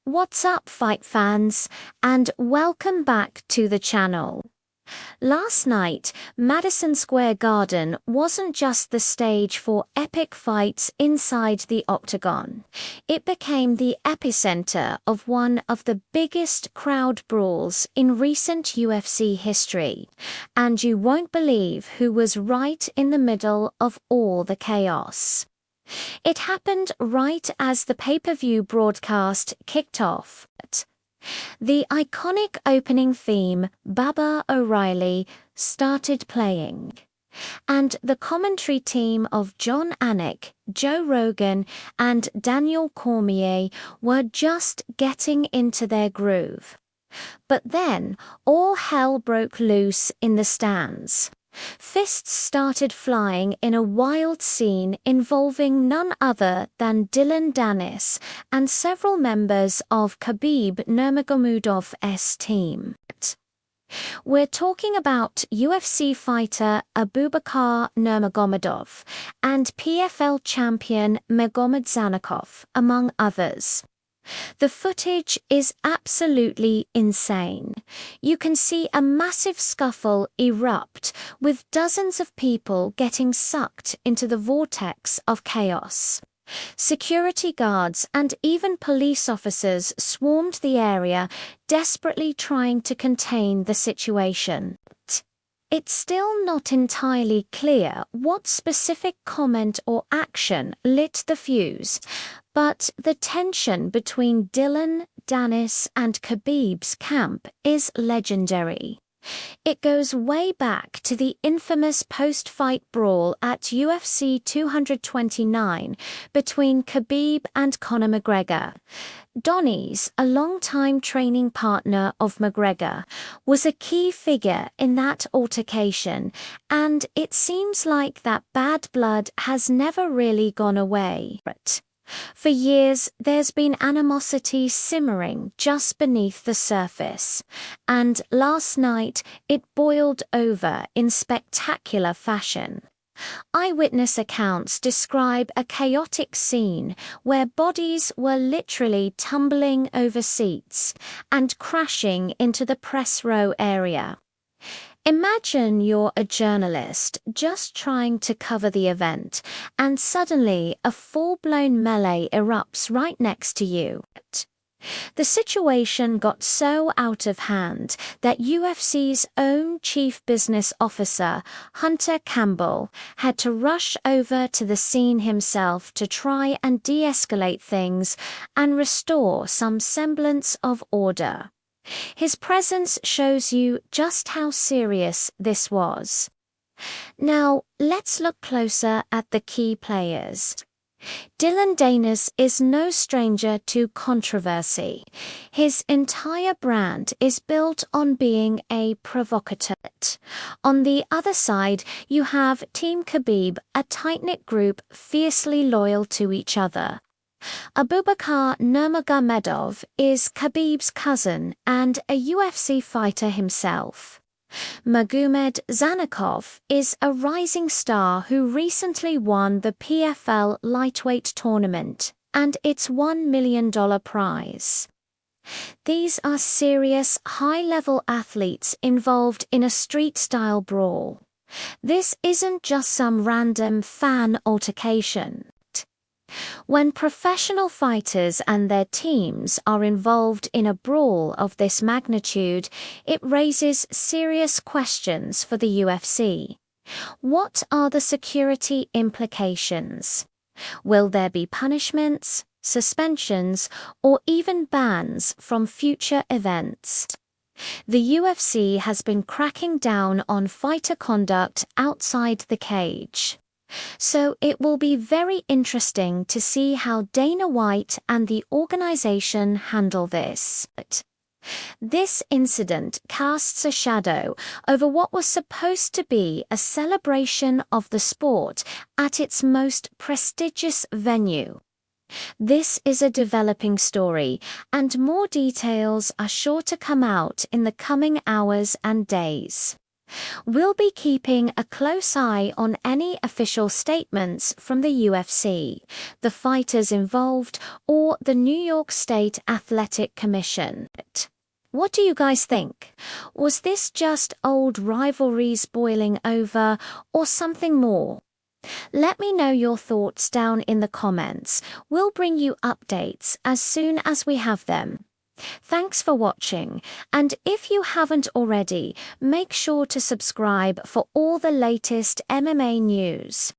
What's up, fight fans, and welcome back to the channel. Last night, Madison Square Garden wasn't just the stage for epic fights inside the octagon. It became the epicenter of one of the biggest crowd brawls in recent UFC history, and you won't believe who was right in the middle of all the chaos. It happened right as the pay-per-view broadcast kicked off. The iconic opening theme, Baba O'Reilly, started playing, and the commentary team of John Anik, Joe Rogan, and Daniel Cormier were just getting into their groove. But then, all hell broke loose in the stands. Fists started flying in a wild scene involving none other than Dillon Danis and several members of Khabib Nurmagomedov's team. We're talking about UFC fighter Abubakar Nurmagomedov and PFL champion Magomed Zaynukov, among others. The footage is absolutely insane. You can see a massive scuffle erupt, with dozens of people getting sucked into the vortex of chaos. Security guards and even police officers swarmed the area, desperately trying to contain the situation. It's still not entirely clear what specific comment or action lit the fuse, but the tension between Dillon, Danis, and Khabib's camp is legendary. It goes way back to the infamous post-fight brawl at UFC 229 between Khabib and Conor McGregor. Danis, a long-time training partner of McGregor, was a key figure in that altercation, and it seems like that bad blood has never really gone away. For years, there's been animosity simmering just beneath the surface, and last night it boiled over in spectacular fashion. Eyewitness accounts describe a chaotic scene where bodies were literally tumbling over seats and crashing into the press row area. Imagine you're a journalist just trying to cover the event, and suddenly a full-blown melee erupts right next to you. The situation got so out of hand that UFC's own chief business officer, Hunter Campbell, had to rush over to the scene himself to try and de-escalate things and restore some semblance of order. His presence shows you just how serious this was. Now, let's look closer at the key players. Dillon Danis is no stranger to controversy. His entire brand is built on being a provocateur. On the other side, you have Team Khabib, a tight-knit group fiercely loyal to each other. Abubakar Nurmagomedov is Khabib's cousin and a UFC fighter himself. Magomed Zaynukov is a rising star who recently won the PFL lightweight tournament and its $1 million prize. These are serious, high-level athletes involved in a street-style brawl. This isn't just some random fan altercation. When professional fighters and their teams are involved in a brawl of this magnitude, it raises serious questions for the UFC. What are the security implications? Will there be punishments, suspensions, or even bans from future events? The UFC has been cracking down on fighter conduct outside the cage. So it will be very interesting to see how Dana White and the organization handle this. This incident casts a shadow over what was supposed to be a celebration of the sport at its most prestigious venue. This is a developing story, and more details are sure to come out in the coming hours and days. We'll be keeping a close eye on any official statements from the UFC, the fighters involved, or the New York State Athletic Commission. What do you guys think? Was this just old rivalries boiling over, or something more? Let me know your thoughts down in the comments. We'll bring you updates as soon as we have them. Thanks for watching, and if you haven't already, make sure to subscribe for all the latest MMA news.